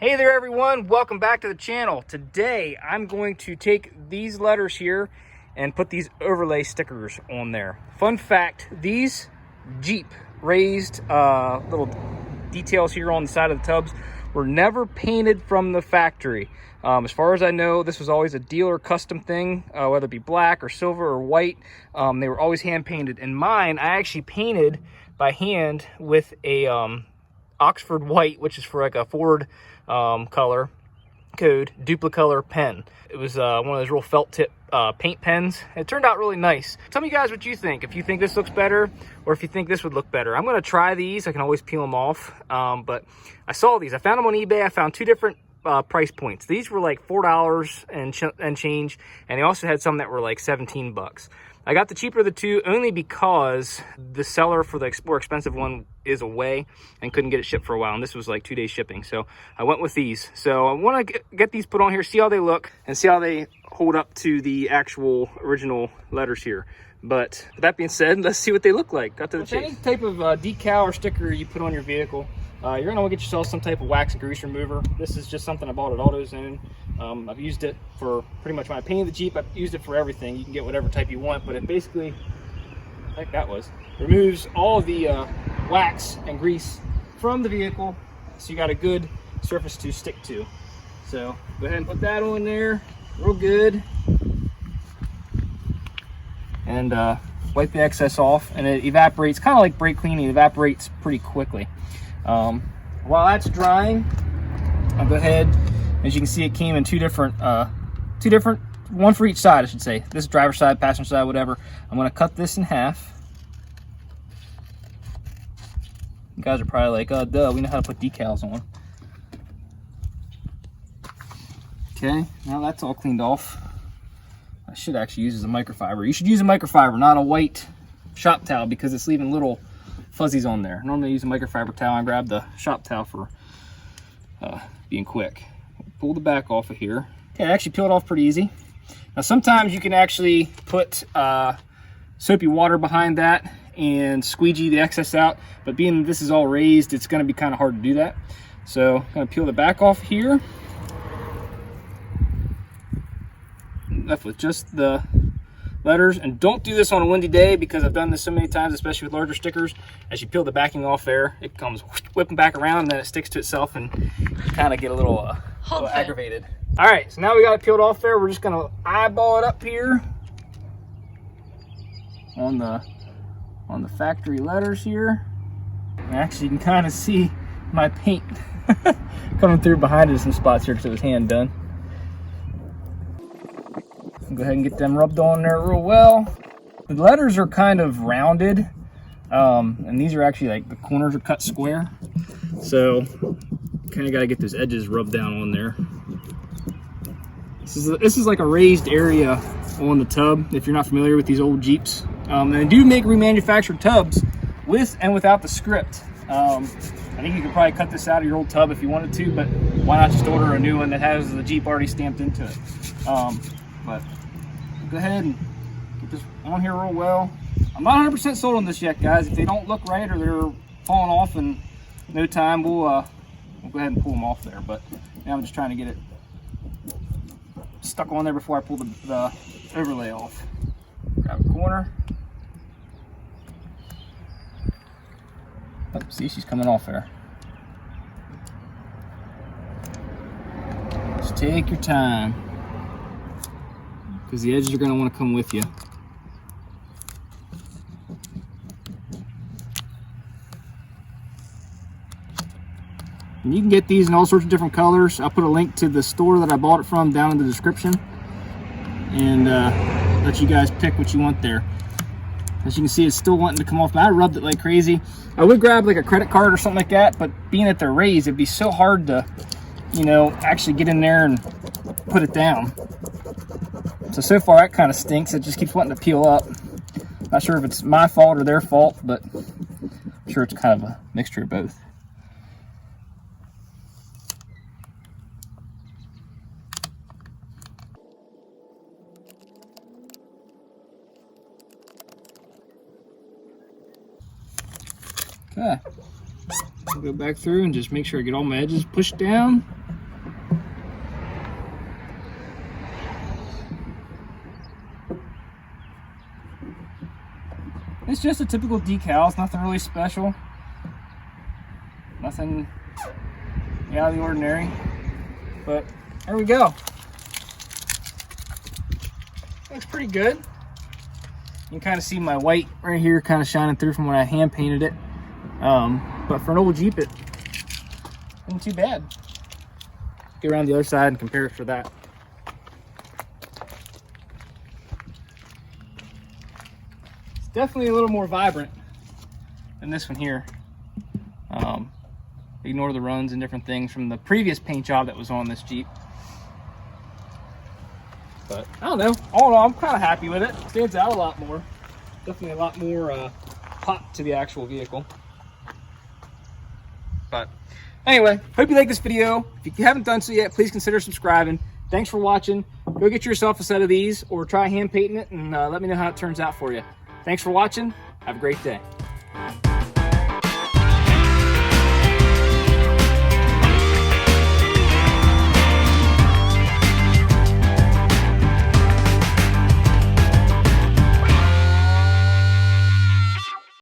Hey there everyone, welcome back to the channel. Today I'm going to take these letters here and put these overlay stickers on there. Fun fact, these Jeep raised little details here on the side of the tubs were never painted from the factory. As far as I know, this was always a dealer custom thing, whether it be black or silver or white. They were always hand painted. And mine, I actually painted by hand with a Oxford white, which is for like a Ford color code Duplicolor pen. It was one of those real felt tip paint pens. It turned out really nice. Tell me guys what you think, if you think this looks better or if you think this would look better. I'm going to try these. I can always peel them off, but I saw these. I found them on eBay. I found two different price points. These were like $4 and change, and they also had some that were like 17 bucks. I got the cheaper of the two only because the seller for the more expensive one is away and couldn't get it shipped for a while, and this was like 2 days shipping, so I went with these. So I want to get these put on here, see how they look and see how they hold up to the actual original letters here. But with that being said, let's see what they look like. Got to the chase. Any type of decal or sticker you put on your vehicle, you're gonna want to get yourself some type of wax and grease remover. This is just something I bought at AutoZone. I've used it for pretty much when I painted the Jeep. I've used it for everything. You can get whatever type you want, but it basically, like that was, removes all of the wax and grease from the vehicle, so you got a good surface to stick to. So go ahead and put that on there real good, and wipe the excess off, and it evaporates, kind of like brake cleaning. It evaporates pretty quickly. While that's drying, I'll go ahead. As you can see, it came in two different, one for each side, I should say. This driver's side, passenger side, whatever. I'm going to cut this in half. You guys are probably like, oh, duh, we know how to put decals on. Okay, now that's all cleaned off. I should actually use as a microfiber. You should use a microfiber, not a white shop towel, because it's leaving little fuzzies on there. Normally I use a microfiber towel. I grab the shop towel for being quick. Pull the back off of here. Okay, I actually peeled off pretty easy. Now sometimes you can actually put soapy water behind that and squeegee the excess out, but being this is all raised, it's going to be kind of hard to do that. So I'm going to peel the back off here. Left with just the letters. And don't do this on a windy day, because I've done this so many times, especially with larger stickers. As you peel the backing off there, it comes whipping back around, and then it sticks to itself, and you kind of get a little aggravated. All right, so now we got it peeled off there. We're just gonna eyeball it up here on the factory letters here. And actually, you can kind of see my paint coming through behind it in some spots here because it was hand done. Go ahead and get them rubbed on there real well. The letters are kind of rounded, and these are actually like the corners are cut square, so kind of got to get those edges rubbed down on there. This is like a raised area on the tub, if you're not familiar with these old Jeeps. And they do make remanufactured tubs with and without the script. I think you could probably cut this out of your old tub if you wanted to, but why not just order a new one that has the Jeep already stamped into it. But go ahead and get this on here real well. I'm not 100% sold on this yet, guys. If they don't look right or they're falling off in no time, we'll go ahead and pull them off there. But now I'm just trying to get it stuck on there before I pull the overlay off. Grab a corner. Oh, see, she's coming off there. Just take your time, because the edges are going to want to come with you. And you can get these in all sorts of different colors. I'll put a link to the store that I bought it from down in the description, and let you guys pick what you want there. As you can see, it's still wanting to come off, but I rubbed it like crazy. I would grab like a credit card or something like that, but being that they're raised, it'd be so hard to, you know, actually get in there and put it down. So far that kind of stinks. It just keeps wanting to peel up. Not sure if it's my fault or their fault, but I'm sure it's kind of a mixture of both. Okay, I'll go back through and just make sure I get all my edges pushed down. It's just a typical decal. It's nothing really special. Nothing out of the ordinary. But there we go. Looks pretty good. You can kind of see my white right here kind of shining through from when I hand painted it. But for an old Jeep, it isn't too bad. Get around the other side and compare it for that. It's definitely a little more vibrant than this one here. Ignore the runs and different things from the previous paint job that was on this Jeep. But I don't know. All in all, I'm kind of happy with it. Stands out a lot more. Definitely a lot more pop to the actual vehicle. But anyway, hope you like this video. If you haven't done so yet, please consider subscribing. Thanks for watching. Go get yourself a set of these or try hand painting it and let me know how it turns out for you. Thanks for watching. Have a great day.